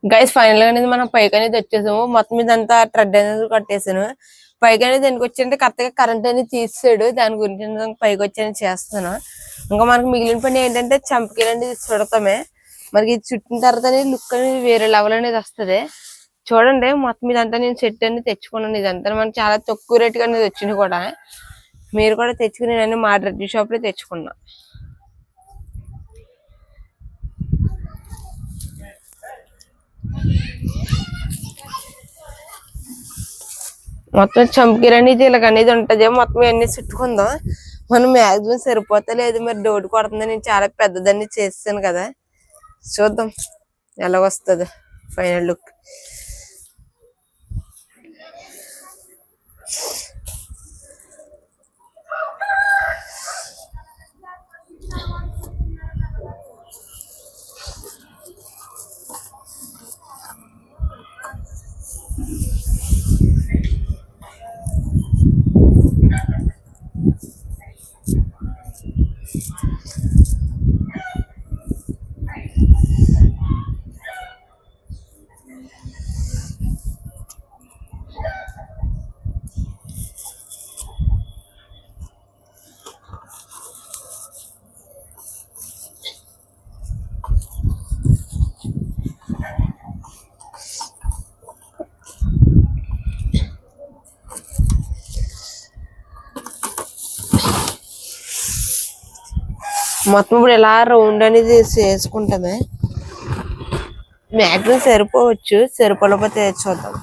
Guys final గా అనేది మనం పైకి అనేది వచ్చేసాము. మొత్తం ఇదంతా ట్రెడ్ అనేది కట్టేసాను. పైకి అనేది ఎందుకు వచ్చాయంటే కరెక్ట్ గా కరెంట్ అనేది తీసాడు. దాని గురించి పైకి వచ్చి చేస్తాను. ఇంకా మనకు మిగిలిన పని ఏంటంటే చంపకీలు అనేది చుడతామే. మనకి ఇది చుట్టిన తర్వాత లుక్ అనేది వేరే లెవెల్ అనేది వస్తుంది. చూడండి మొత్తం ఇదంతా నేను సెట్ అనేది తెచ్చుకున్నాను. ఇదంతా మనకి చాలా తక్కువ రేట్ గా అనేది వచ్చింది కూడా. మీరు కూడా తెచ్చుకుని నేను మా డ్రెస్ షాప్ లో తెచ్చుకున్నా. మొత్తం చంపకీలు అనేది ఇలాగ అనేది ఉంటది. మొత్తం అన్ని చుట్టుకుందాం. మనం మ్యాక్సిమం సరిపోతా లేదు, మరి డౌట్ కొడుతుంది. నేను చాలా పెద్దదాన్ని చేస్తాను కదా, చూద్దాం ఎలా వస్తుంది ఫైనల్ లుక్. మొత్తం ఇప్పుడు ఇలా రౌండ్ అనేది చేసుకుంటామే. మ్యాక్సిమం సరిపోవచ్చు, సరిపోలేకపోతే చూద్దాం.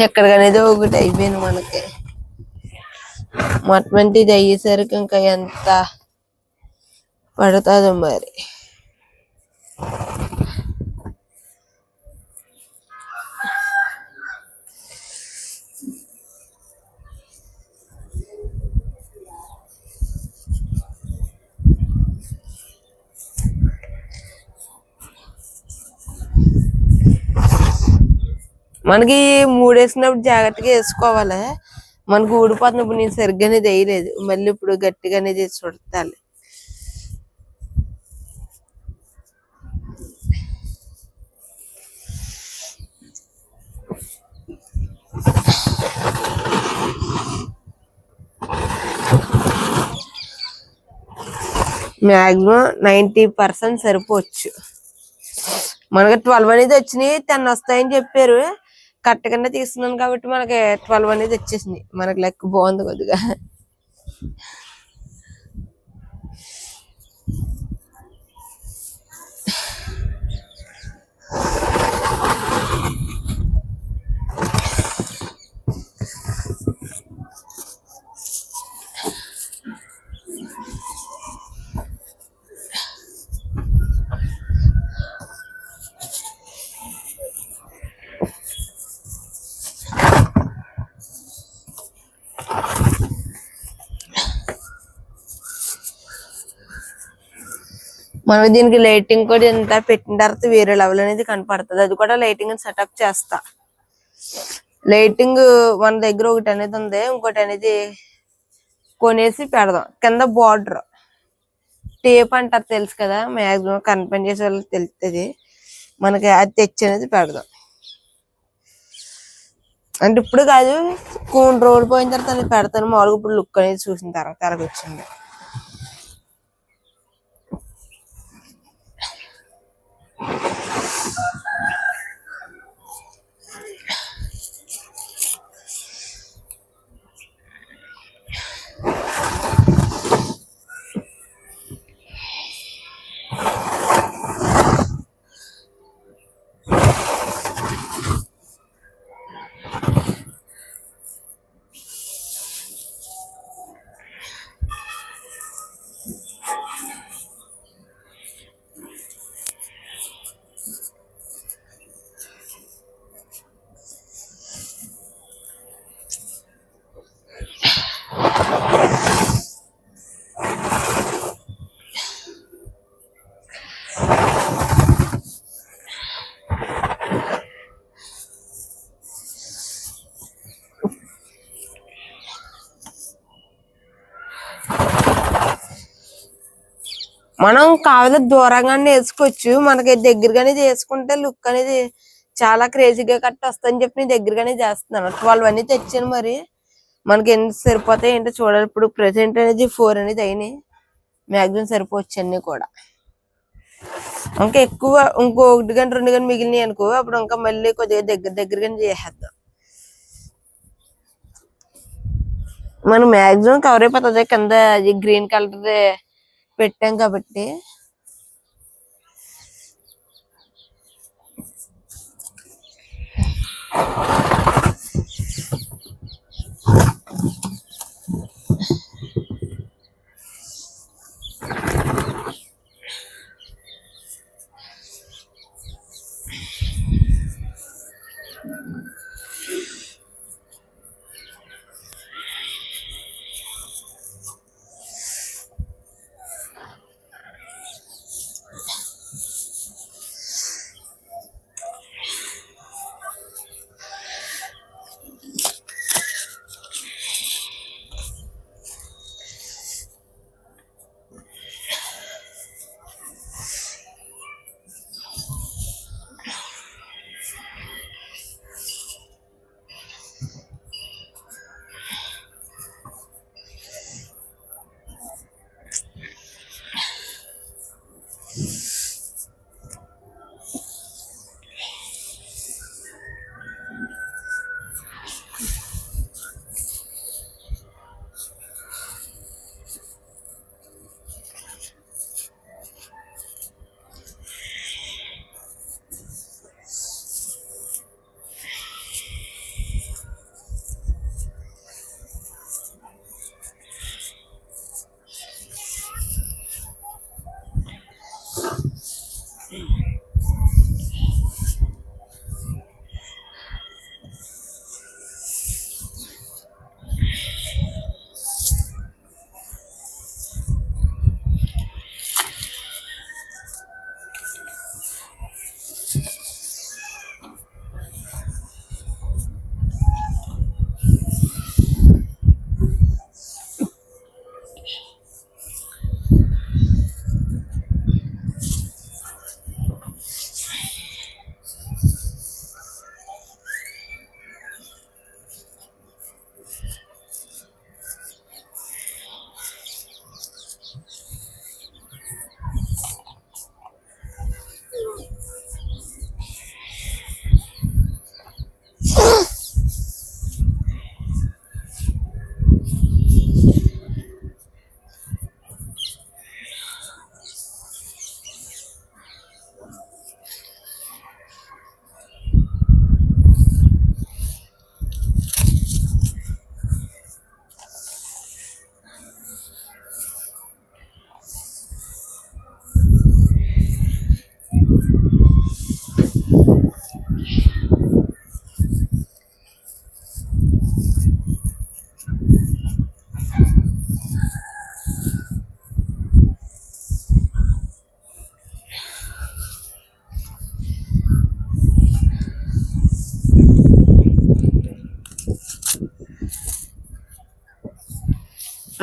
ఎక్కడికనేది ఒకటి అయిపోయింది మనకి. మొత్తం ఇది అయ్యేసరికి ఇంకా ఎంత పడుతుందో మరి. మనకి మూడేసినప్పుడు జాగ్రత్తగా వేసుకోవాలి. మనకు ఊడిపోతున్నప్పుడు నేను సరిగ్గా అనేది వేయలేదు. మళ్ళీ ఇప్పుడు గట్టిగా అనేది చుట్టాలి. మ్యాక్సిమం 90% సరిపోవచ్చు. మనకి 12 అనేది వచ్చినాయి, 10 వస్తాయని చెప్పారు. కరెక్ట్ గానే తీస్తున్నాను కాబట్టి మనకి 12 అనేది వచ్చేసింది. మనకి లెక్క బాగుంది కొద్దిగా. మనం దీనికి లైటింగ్ కూడా ఎంత పెట్టిన తర్వాత వేరే లెవెల్ అనేది కనపడుతుంది. అది కూడా లైటింగ్ సెటప్ చేస్తా. లైటింగ్ మన దగ్గర ఒకటి అనేది ఉంది, ఇంకోటి అనేది కొనేసి పెడదాం. కింద బార్డర్ టేప్ అంటారు తెలుసు కదా, మ్యాక్సిమం కన్పెండ్ చేసే వాళ్ళకి తెలుస్తుంది. మనకి అది తెచ్చి అనేది పెడదాం. అంటే ఇప్పుడు కాదు, కొన్ని రోజులు పోయిన తర్వాత అది పెడతాను. మామూలుగా ఇప్పుడు లుక్ అనేది చూసిన తర్వాత అలాగ వచ్చింది. మనం కావాలి దూరంగానే వేసుకోవచ్చు, మనకి దగ్గరగానే చేసుకుంటే లుక్ అనేది చాలా క్రేజీగా కట్ వస్తుందని చెప్పి నేను దగ్గరగానే చేస్తున్నాను. 12 అన్ని తెచ్చాను, మరి మనకి ఎన్ని సరిపోతాయి ఏంటో చూడాలి. ఇప్పుడు ప్రెసెంట్ అనేది 4 అనేది అయినాయి, మ్యాక్సిమం సరిపోవచ్చు అన్ని కూడా. ఇంకా ఎక్కువ ఇంకో 1 గంట 2 గంట మిగిలినాయి అనుకో, అప్పుడు ఇంకా మళ్ళీ కొద్దిగా దగ్గరగానే చేసేద్దాం. మనం మ్యాక్సిమం కవర్ అయిపోతుంది కింద గ్రీన్ కలర్ పెట్టాం కాబట్టి.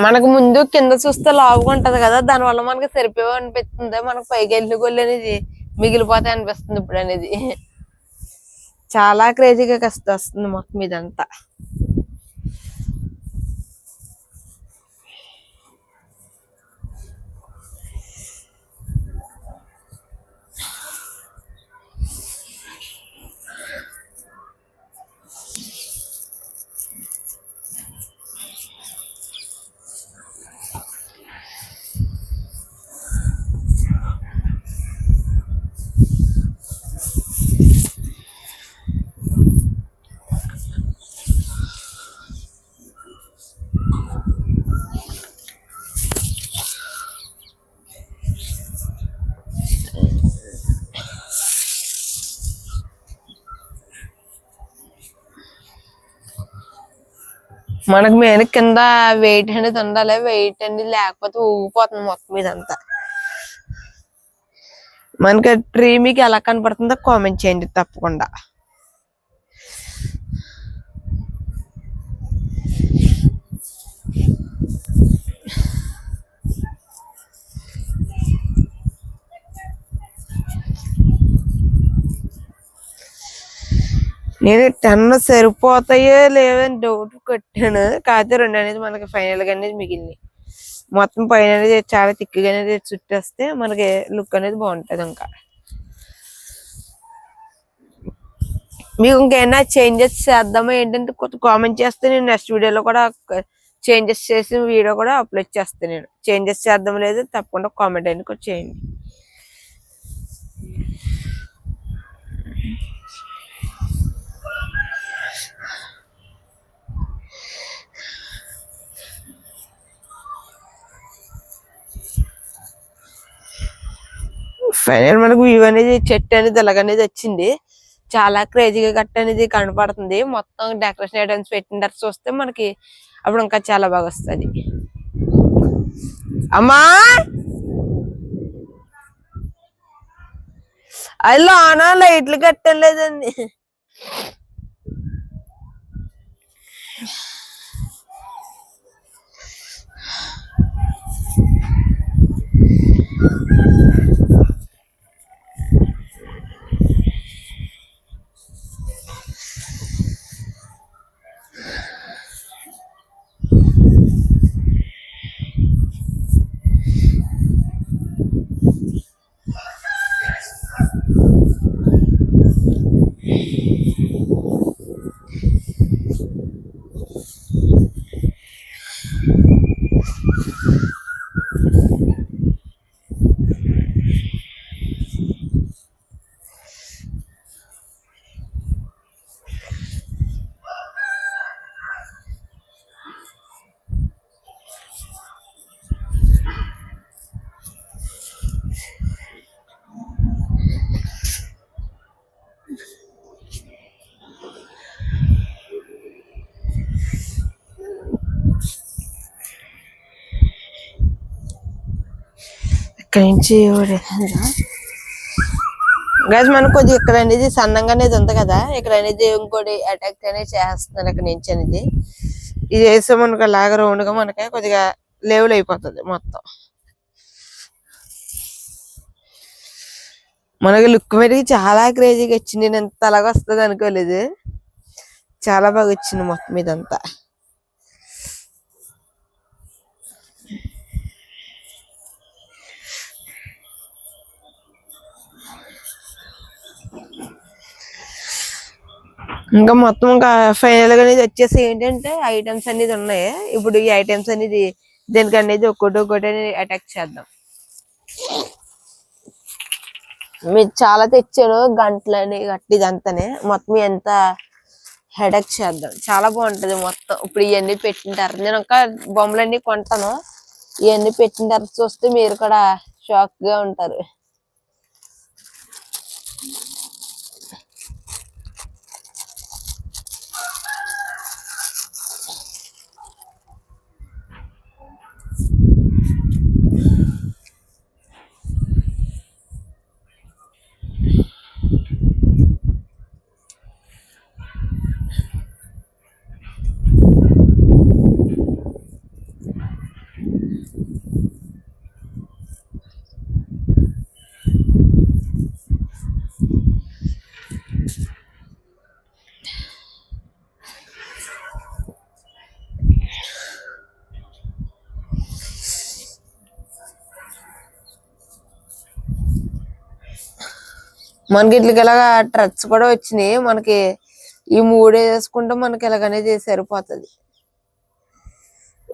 మనకు ముందు కింద చూస్తే లావుగా ఉంటది కదా, దాని వల్ల మనకి సరిపోయి అనిపిస్తుంది, మనకు పైకి వెళ్ళి గొల్లు అనేది మిగిలిపోతాయి అనిపిస్తుంది ఇప్పుడు అనేది. చాలా క్రేజీగా కష్టం వస్తుంది మొత్తం ఇదంతా. మనకు మెయిన్ కింద వెయిట్ అనేది ఉండాలి, వెయిట్ అనేది లేకపోతే ఊగిపోతుంది మొత్తం ఇదంతా. మనకి ట్రీ మీకు ఎలా కనపడుతుందో కామెంట్ చేయండి తప్పకుండా. నేను 10 సరిపోతాయో లేవని డౌట్ కొట్టాను. కాకపోతే 2 అనేది మనకి ఫైనల్ గా అనేది మిగిలింది. మొత్తం పైన అనేది చాలా థిక్గా అనేది చుట్టేస్తే మనకి లుక్ అనేది బాగుంటది. ఇంకా మీకు ఇంకేమైనా చేంజెస్ చేద్దామా ఏంటంటే కొత్త కామెంట్ చేస్తే నేను నెక్స్ట్ వీడియోలో కూడా చేంజెస్ చేసి వీడియో కూడా అప్లోడ్ చేస్తాను. నేను చేంజెస్ చేద్దాం లేదు తప్పకుండా కామెంట్ అయినా కూడా చేయండి. ఫైనల్ మనకు వ్యూ అనేది చెట్టు అనేది ఇలాగనేది వచ్చింది. చాలా క్రేజీగా గట్ట అనేది కనపడుతుంది. మొత్తం డెకరేషన్ ఐటమ్స్ పెట్టిన తర్వాత చూస్తే మనకి అప్పుడు ఇంకా చాలా బాగా వస్తుంది. అమ్మా అదిలో ఆనా లైట్లు కట్టలేదండి. ఇక్కడ నుంచి గైస్ మనకు కొద్దిగా ఇక్కడ అనేది సన్నంగా అనేది ఉంది కదా, ఇక్కడ అనేది ఇంకోటి అటాక్ అనేది చేస్తున్నారు. ఇక్కడ నుంచి అనేది ఇది వేస్తే మనకు అలాగ రౌండ్ గా మనకి కొద్దిగా లెవెల్ అయిపోతుంది మొత్తం. మనకి లుక్ మీద చాలా క్రేజీగా వచ్చింది. నేను ఎంత అలాగ వస్తుంది అనుకోలేదు. చాలా బాగా వచ్చింది మొత్తం ఇదంతా. ఇంకా మొత్తం ఇంకా ఫైనల్ గా అనేది వచ్చేసి ఏంటంటే ఐటమ్స్ అనేది ఉన్నాయి. ఇప్పుడు ఈ ఐటమ్స్ అనేది దీనికి అనేది ఒక్కొక్కటి అనేది అటాక్ చేద్దాం. మీరు చాలా తెచ్చాను గంటలని గట్టి ఇదంతానే మొత్తం ఎంత హెడక్ చేద్దాం. చాలా బాగుంటది మొత్తం. ఇప్పుడు ఇవన్నీ పెట్టింటారు. నేను ఒక బొమ్మలన్నీ కొంటాను. ఇవన్నీ పెట్టిన తర్వాత చూస్తే మీరు కూడా షాక్ గా ఉంటారు. మనకి ఇట్లకి ఇలాగా ట్రక్స్ కూడా వచ్చినాయి. మనకి ఈ 3 వేసుకుంటే మనకి ఇలాగనేది సరిపోతుంది.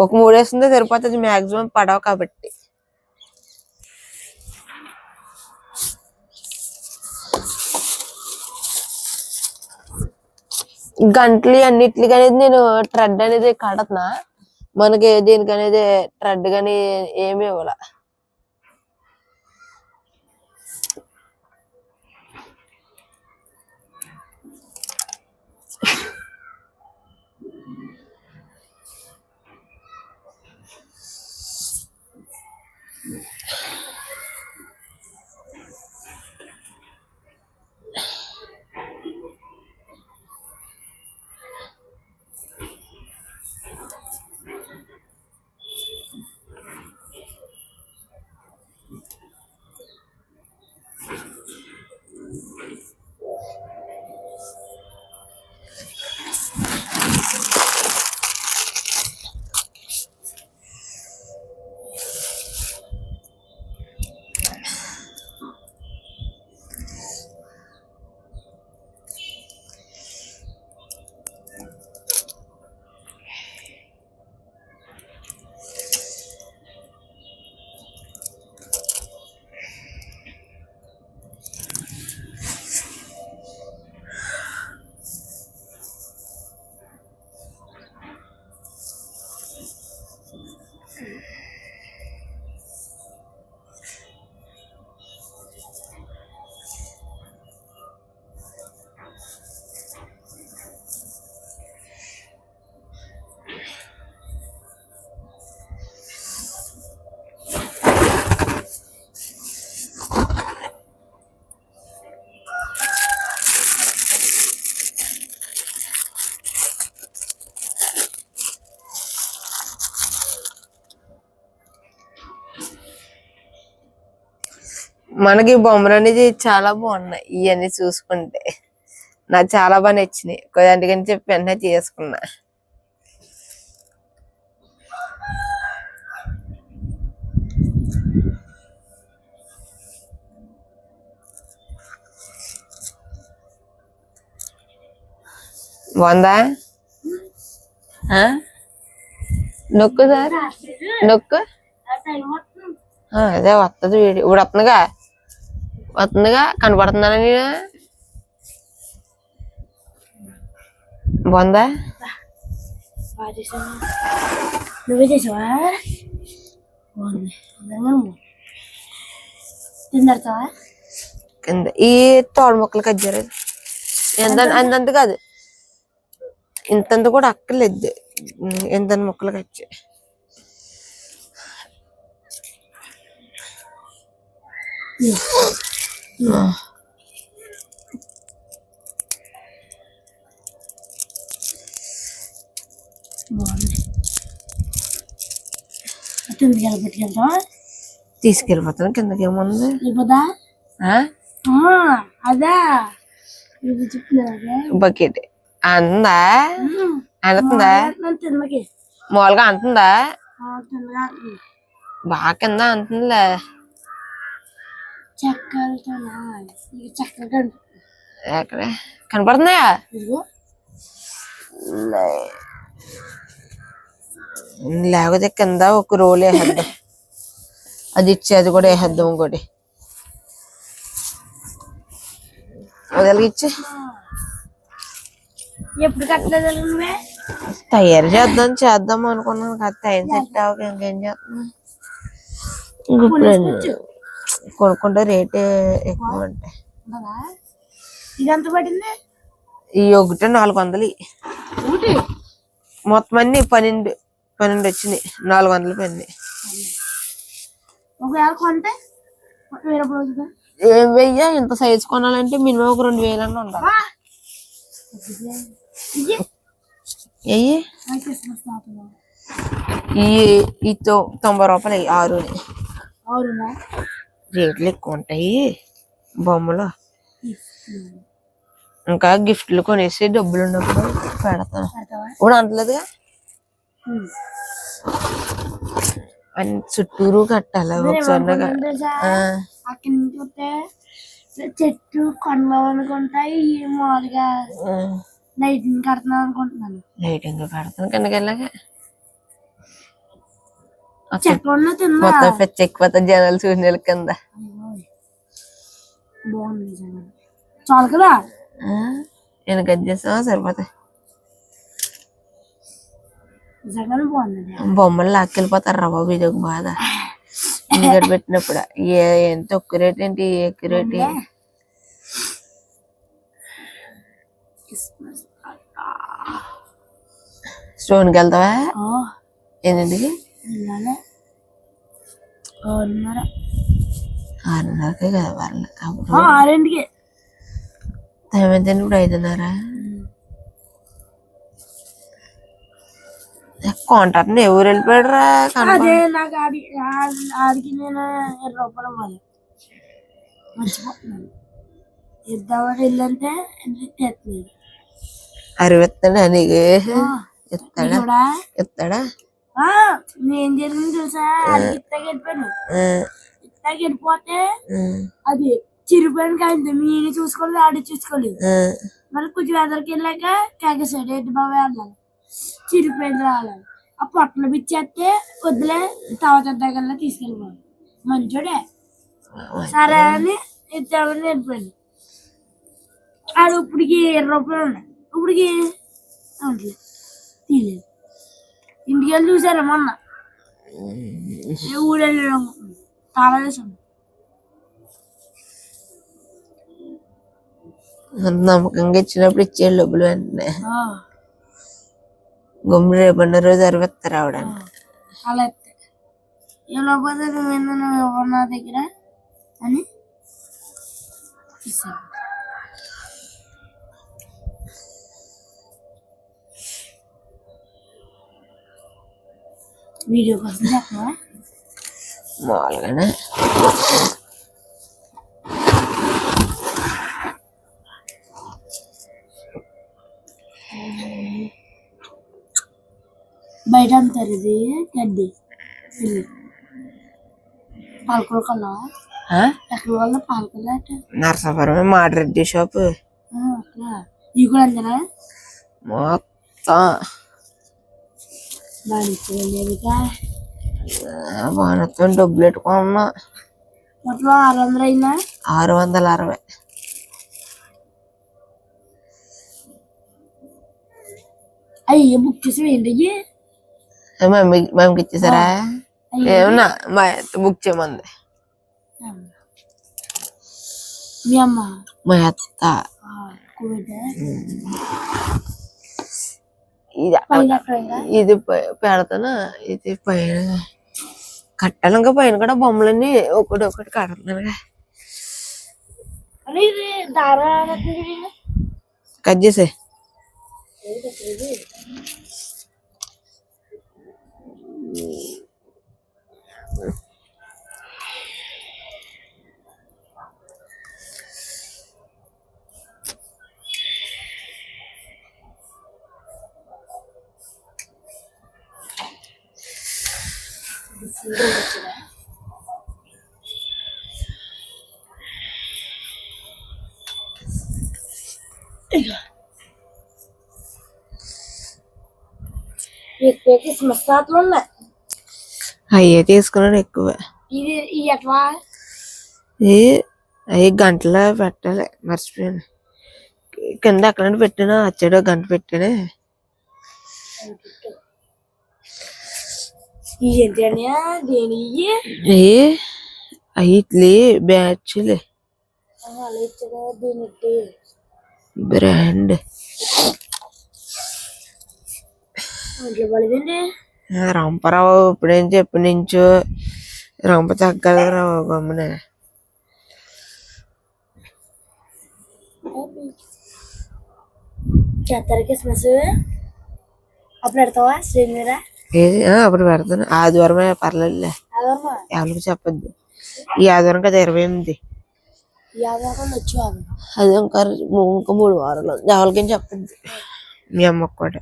ఒక 3 వేసుకుంటే సరిపోతుంది. మాక్సిమం పడవ కాబట్టి గంటలు అన్నిటికి అనేది నేను ట్రెడ్ అనేది కడుతున్నా. మనకి దీనికి అనేది ట్రెడ్ గాని ఏమి ఇవ్వాల. మనకి బొమ్మలు అనేది చాలా బాగున్నాయి ఇవన్నీ చూసుకుంటే. నాకు చాలా బాగా నచ్చినాయి, అందుకని చెప్పి వెంటనే చేసుకున్నా. బాగుందా? నొక్కు సార్, నొక్కు. అదే వస్తుంది వీడియో ఇప్పుడు వస్తుందిగా కనపడుతుందా నేను? బాగుందా? నువ్వే చేసావా? తిందడతావా? కింద ఈ తోడు మొక్కలు కజ్జారు అంతంత కాదు, ఇంతంత కూడా అక్కర్లేదు, ఎంత మొక్కలు కచ్చి. తీసుకెళ్ళిపోతాను కిందకి. ఏముంది బకెట్ అందా? అంటుందా? మామూలుగా అంటుందా? బాగా కింద అంటుందిలే. ఎక్కడ కనపడుతున్నాయా? లేకపోతే కింద ఒక రోల్ వేసేద్దాం, అది ఇచ్చి అది కూడా వేసేద్దాం. ఇంకోటి వదలిగిచ్చి ఎప్పుడు కట్టలేదు నువ్వే? తయారు చేద్దాం అనుకున్నాను కదా, టైం సెట్ అవ్వక ఇంకేం చేస్తున్నాను. కొనుక్కుంటే రేటు ఎక్కువ ఉంటాయి. ఇదంతా పడింది? ఈ ఒకటి 400. మొత్తం అన్ని 12 వచ్చినాయి, 400 పడినాయి. ఏం వెయ్య ఇంత సైజు కొనాలంటే మినిమం ఒక 2000 అన్న ఉండాలి. ఈ 90 రూపాయలు 6 రేట్లు ఎక్కువ ఉంటాయి బొమ్మలు. ఇంకా గిఫ్ట్లు కొనేసి డబ్బులు ఉన్నప్పుడు పెడతాను. ఇప్పుడు అంటలేదుగా, అని చుట్టూరు కట్టాలి ఒకసారిగా. అక్కడి నుంచి వస్తే చెట్టు కొండలు అనుకుంటాయి, మామూలుగా లైటింగ్ కడుతున్నాను అనుకుంటున్నాను. లైటింగ్ కడతాను కిందకి వెళ్ళాక మొత్తం పెచ్చెక్కిపోతా జనాలు చూసిన కింద. బాగుంది చాలు కదా, నేను కట్ చేస్తా సరిపోతాయి. బొమ్మలు లాక్కెళ్ళిపోతారు రా బాబు, ఇది ఒక బాధ. ఇంకటి పెట్టినప్పుడు ఎంత ఒక్క రేట్ ఏంటి, ఎక్కువ రేట్. స్టోన్కి వెళ్తావా? ఏంటండి? 6:30కే కదా వాళ్ళు. టైం ఎంత ఇప్పుడు? 5:30. కాంట్రాక్ట్ ఎవరు వెళ్ళిపోయాడు రా? అదే నాకు ఆడికి నేను 20 రూపాయలు ఇవ్వాలి, మర్చిపోతున్నాను. ఇద్దామని వెళ్ళంటే తెచ్చలేదు. 60 ఇస్తాడా నీకు? ఇస్తాడా? నేను జరిగింది తెలుసా? ఇత్తగా వెళ్ళిపోతే అది చిరిపోయిన కాదు, నేను చూసుకోలేదు, ఆడి చూసుకోలేదు. మళ్ళీ కొంచెం ఎదరికి వెళ్ళాక కాకేసాడు, ఏంటి బాబా అన్నాను, చిరిపోయింది రాలేదు. ఆ పొట్టలు పిచ్చేస్తే వద్దులే తావతగ్గల్లా తీసుకెళ్ళిపోవాలి. మంచోడే, సరే అని ఇద్దామని వెళ్ళిపోయాడు. ఆడు ఇప్పటికి 20 రూపాయలు ఉన్నాయి, ఇప్పటికి అవట్లేదు, తీయలేదు. ఇంటికి వెళ్ళి చూసారా మొన్న, ఊరు వెళ్ళడం తాళా వేసాను. నమ్మకంగా ఇచ్చినప్పుడు ఇచ్చే డబ్బులు వెంటనే గుమ్మి రేపన్న రోజు 60 ఇస్తారు రావడానికి. అలా ఇస్తే ఇవ్వకపోతే నువ్వు ఎవరు నా దగ్గర అని ఇస్తాను. వీడియో కోసం చెప్పవా? మామూలుగానే అంటారు ఇది గడ్డి ఇది పాలకూర కొన్నా ఎక్కడ వల్ల పాలకూర నరసాపురం మాడిరెడ్డి షాప్ ఇవి కూడా అంతేనా మొత్తం మొత్తం డబ్బులు పెట్టుకున్నా మొత్తం 600 అయినా 660. అయ్యి బుక్ చేసి ఏంటి మమ్మీకి ఇచ్చేసారా? ఏమన్నా మా బుక్ చేయమంది మీ అమ్మ మా అత్త. ఇది పెడతాను. ఇది పైన కట్టాలి. ఇంకా పైన కూడా బొమ్మలన్నీ ఒకటి ఒకటి కడుతున్నాను. కట్ చేసే క్రిస్మస్ తాతలు ఉన్నాయి. అయ్యే తీసుకున్నాడు ఎక్కువ. ఇది ఎట్లా అవి గంటలో పెట్టాలి. మర్చిపోయాను. కింద అక్కడ పెట్టాను. వచ్చాడు గంట పెట్టాను. ఇడ్లీ బ్యాచ్లే బ్రాండ్ రంపరావు. ఇప్పుడేం చెప్పి నుంచో రంప తగ్గలరావు గమ్మున. చేస్తారు క్రిస్మస్ అప్పుడు పెడతావా స్టేజ్ మీద? అప్పుడు పెడతాను. ఆదివారమే పర్లేదులే. ఎవరికి చెప్పద్దు. ఈ ఆదివారం కదా 28. అది ఇంకా 3 వారాలు. ఎవరికేం చెప్పద్దు. మీ అమ్మకు కూడా.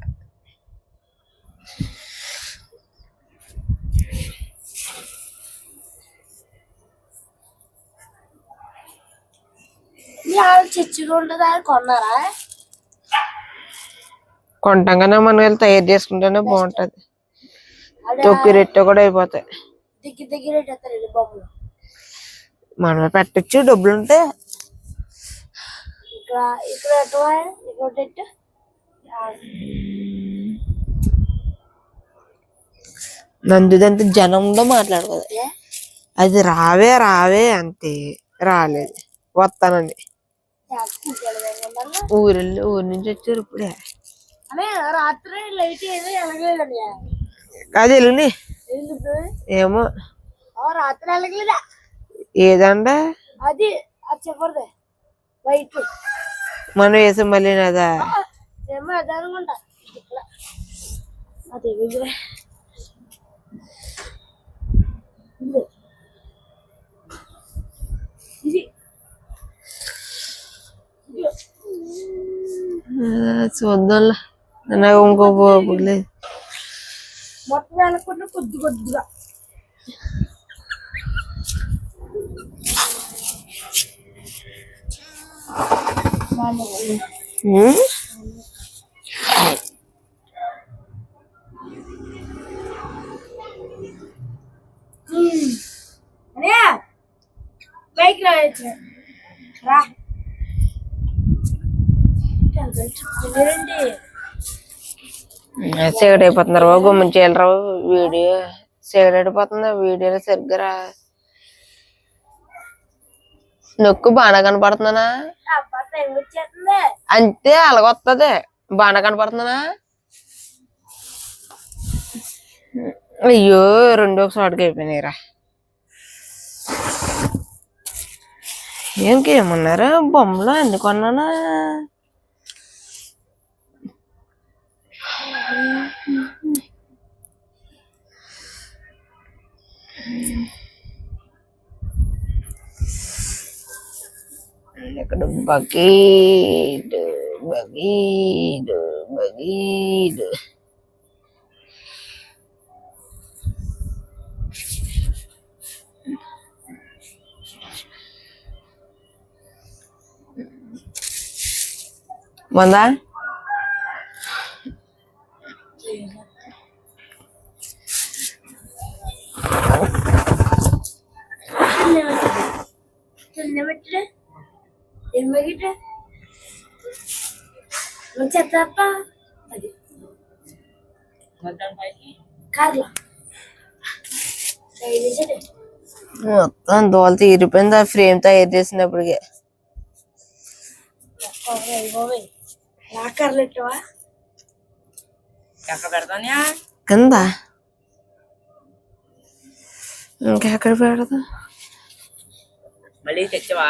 చర్చిగా ఉండదా కొన్నారా? కొంటాం కానీ మనం వెళ్ళి తయారు చేసుకుంటేనే బాగుంటది. తొక్కి రెట్ట కూడా అయిపోతాయి. మనమే పెట్టచ్చు డబ్బులు ఉంటే. నందుదంతా జనంలో మాట్లాడకూడదు. అది రావే రావే అంతే. రాలేదు. వస్తానండి. ఊరి నుంచి వచ్చారు ఇప్పుడే. రాత్రి లైట్ ఎలగలేదండి. అది వెళ్ళి ఏమో రాత్రి ఎలగలేదా? ఏదండ అది చెప్పకూడదు. వైట్ మనం వేసాం మళ్ళీ అదా ఏమో అదే అనుకుంటా. అదే ఇది చూద్దాంలే. నాకు ఇంకో లేదు. మొత్తం అనుకుంటే కొద్ది కొద్దిగా బైక్ రాయచ్చు రా. సిగరెట్ అయిపోతున్నారు బాబు. గుమ్మని చేయలరావు. వీడియో సిగరెట్ అయిపోతుంది. వీడియోలో సరిగ్గా నొక్కు బాగా కనపడుతున్నానా? అంతే అలాగొస్తుంది. బాగా కనపడుతున్నానా? అయ్యో 2 చోటుకి అయిపోయినాయిరా. ఏమన్నారు బొమ్మలు అన్ని కొన్నానా? ఇక్కడ బకీట్ బకీట్ బకీట్ బాగుందా? అది కార్లో మొత్తం దోల తీరిపోయింది. ఆ ఫ్రేమ్ తయారు చేసినప్పటికే కార్లు ఎట్టవా కింద ఇంకెక్కడ పెడదా? మళ్ళీ తెచ్చవా?